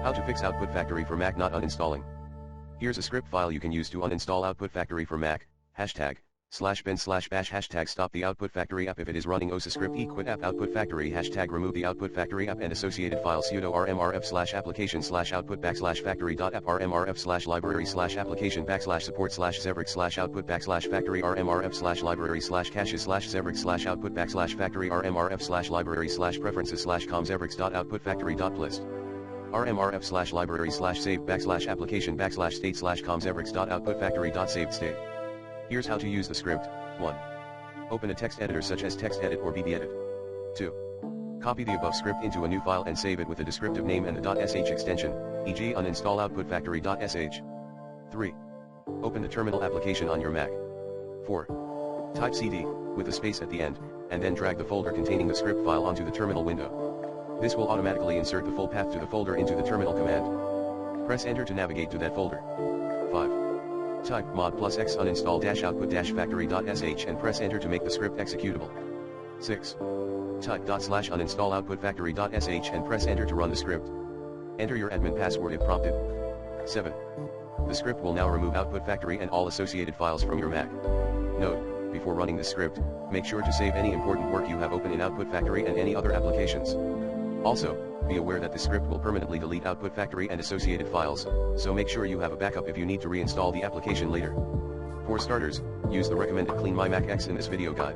How to fix Output Factory for Mac not uninstalling. Here's a script file you can use to uninstall Output Factory for Mac, #bin/bash #stop the Output Factory app if it is running osascript quit app Output Factory #remove the Output Factory app and associated file sudo rmrf/application/output/factory.app rmrf/library/application/support/zevrix/output/factory rmrf/library/caches/zevrix/output/factory rmrf/library/preferences/com.zevrix.Output-Factory.plist rmrf/library/save \application/state/com.zevrix.Output-Factory.savedState. Here's how to use the script. 1. Open a text editor such as TextEdit or BBEdit. 2. Copy the above script into a new file and save it with a descriptive name and the .sh extension, e.g. uninstall Output-Factory.sh. 3. Open the terminal application on your Mac. 4. Type cd, with a space at the end, and then drag the folder containing the script file onto the terminal window. This will automatically insert the full path to the folder into the terminal command. Press enter to navigate to that folder. 5. Type mod plus x uninstall -output-factory.sh and press enter to make the script executable. 6. Type /uninstall output-factory.sh and press enter to run the script. Enter your admin password if prompted. 7. The script will now remove Output Factory and all associated files from your Mac. Note, before running this script, make sure to save any important work you have open in Output Factory and any other applications. Also, be aware that the script will permanently delete Output Factory and associated files, so make sure you have a backup if you need to reinstall the application later. For starters, use the recommended Clean My Mac X in this video guide.